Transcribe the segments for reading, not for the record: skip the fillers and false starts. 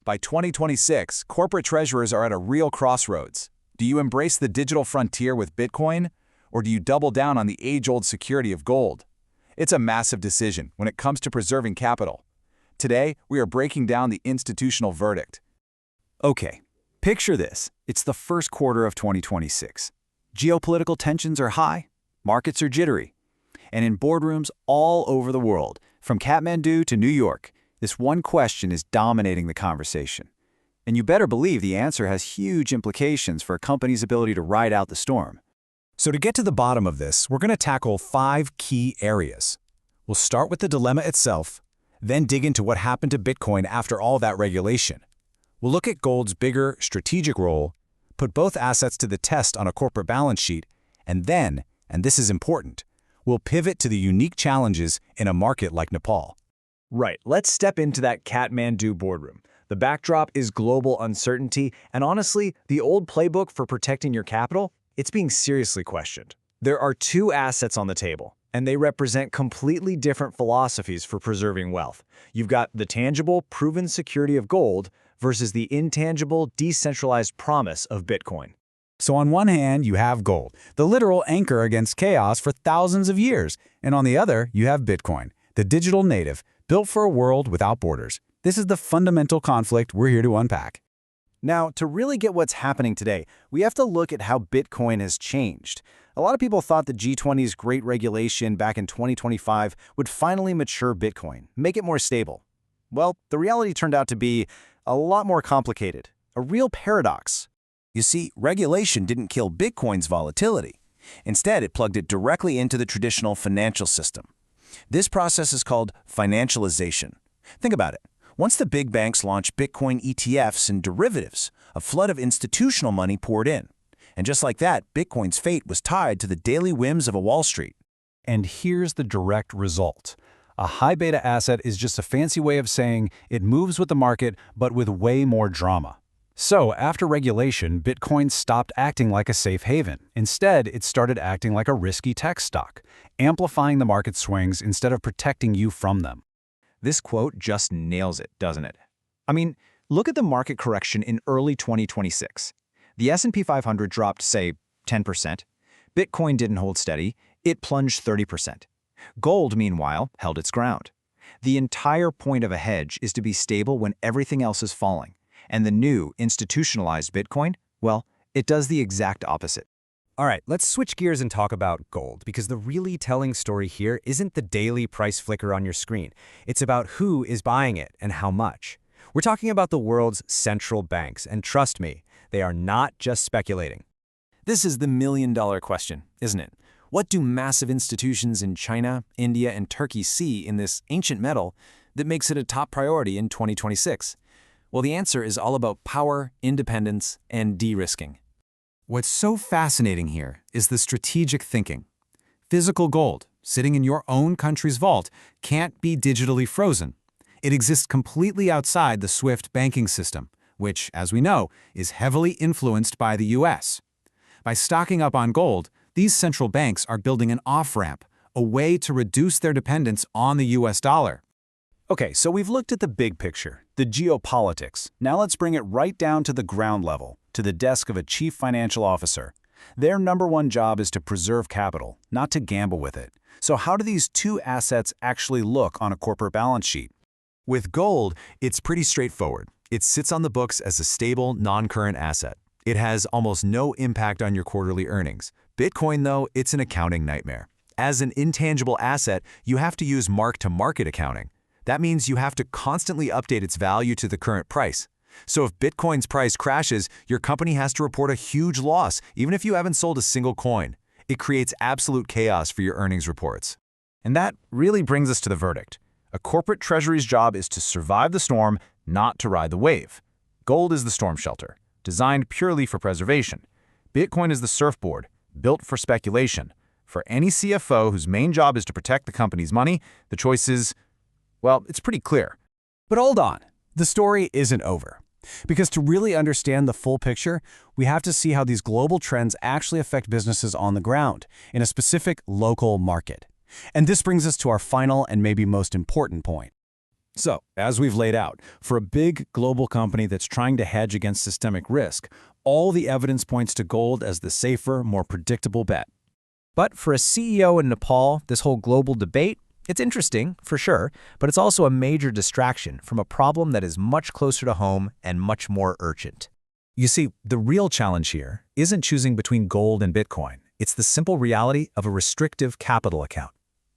By 2026, corporate treasurers are at a real crossroads. Do you embrace the digital frontier with Bitcoin, or do you double down on the age-old security of gold? It's a massive decision when it comes to preserving capital. Today, we are breaking down the institutional verdict. Okay, picture this. It's the first quarter of 2026. Geopolitical tensions are high, markets are jittery. And in boardrooms all over the world, from Kathmandu to New York, this one question is dominating the conversation. And you better believe the answer has huge implications for a company's ability to ride out the storm. So to get to the bottom of this, we're going to tackle 5 key areas. We'll start with the dilemma itself, then dig into what happened to Bitcoin after all that regulation. We'll look at gold's bigger strategic role, put both assets to the test on a corporate balance sheet, and then, and this is important, we'll pivot to the unique challenges in a market like Nepal. Right, let's step into that Kathmandu boardroom. The backdrop is global uncertainty, and honestly, the old playbook for protecting your capital, it's being seriously questioned. There are 2 assets on the table, and they represent completely different philosophies for preserving wealth. You've got the tangible, proven security of gold versus the intangible, decentralized promise of Bitcoin. So on one hand, you have gold, the literal anchor against chaos for thousands of years, and on the other, you have Bitcoin, the digital native, built for a world without borders. This is the fundamental conflict we're here to unpack. Now, to really get what's happening today, we have to look at how Bitcoin has changed. A lot of people thought the G20's great regulation back in 2025 would finally mature Bitcoin, make it more stable. Well, the reality turned out to be a lot more complicated, a real paradox. You see, regulation didn't kill Bitcoin's volatility. Instead, it plugged it directly into the traditional financial system. This process is called financialization. Think about it. Once the big banks launched Bitcoin ETFs and derivatives, a flood of institutional money poured in. And just like that, Bitcoin's fate was tied to the daily whims of a Wall Street. And here's the direct result. A high beta asset is just a fancy way of saying it moves with the market, but with way more drama. So after regulation, Bitcoin stopped acting like a safe haven. Instead, it started acting like a risky tech stock, amplifying the market swings instead of protecting you from them. This quote just nails it, doesn't it? I mean, look at the market correction in early 2026. The S&P 500 dropped, say, 10%. Bitcoin didn't hold steady. It plunged 30%. Gold, meanwhile, held its ground. The entire point of a hedge is to be stable when everything else is falling. And the new, institutionalized Bitcoin, well, it does the exact opposite. All right, let's switch gears and talk about gold, because the really telling story here isn't the daily price flicker on your screen. It's about who is buying it and how much. We're talking about the world's central banks, and trust me, they are not just speculating. This is the million-dollar question, isn't it? What do massive institutions in China, India, and Turkey see in this ancient metal that makes it a top priority in 2026? Well, the answer is all about power, independence, and de-risking. What's so fascinating here is the strategic thinking. Physical gold, sitting in your own country's vault, can't be digitally frozen. It exists completely outside the SWIFT banking system, which, as we know, is heavily influenced by the US. By stocking up on gold, these central banks are building an off-ramp, a way to reduce their dependence on the US dollar. Okay, so we've looked at the big picture, the geopolitics. Now let's bring it right down to the ground level, to the desk of a chief financial officer. Their number one job is to preserve capital, not to gamble with it. So how do these 2 assets actually look on a corporate balance sheet? With gold, it's pretty straightforward. It sits on the books as a stable, non-current asset. It has almost no impact on your quarterly earnings. Bitcoin, though, it's an accounting nightmare. As an intangible asset, you have to use mark-to-market accounting. That means you have to constantly update its value to the current price. So if Bitcoin's price crashes, your company has to report a huge loss, even if you haven't sold a single coin. It creates absolute chaos for your earnings reports. And that really brings us to the verdict. A corporate treasury's job is to survive the storm, not to ride the wave. Gold is the storm shelter, designed purely for preservation. Bitcoin is the surfboard, built for speculation. For any CFO whose main job is to protect the company's money, the choice is, well, it's pretty clear. But hold on, the story isn't over. Because to really understand the full picture, we have to see how these global trends actually affect businesses on the ground, in a specific local market. And this brings us to our final and maybe most important point. So, as we've laid out, for a big global company that's trying to hedge against systemic risk, all the evidence points to gold as the safer, more predictable bet. But for a CEO in Nepal, this whole global debate, it's interesting, for sure, but it's also a major distraction from a problem that is much closer to home and much more urgent. You see, the real challenge here isn't choosing between gold and Bitcoin. It's the simple reality of a restrictive capital account.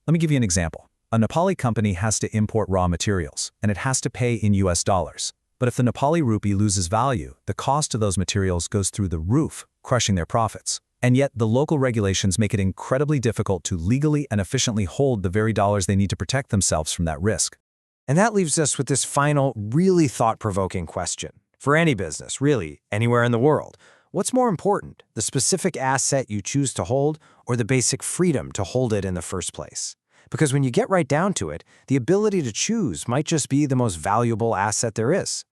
Let me give you an example. A Nepali company has to import raw materials, and it has to pay in US dollars. But if the Nepali rupee loses value, the cost of those materials goes through the roof, crushing their profits. And yet, the local regulations make it incredibly difficult to legally and efficiently hold the very dollars they need to protect themselves from that risk. And that leaves us with this final, really thought-provoking question. For any business, really, anywhere in the world, what's more important, the specific asset you choose to hold or the basic freedom to hold it in the first place? Because when you get right down to it, the ability to choose might just be the most valuable asset there is.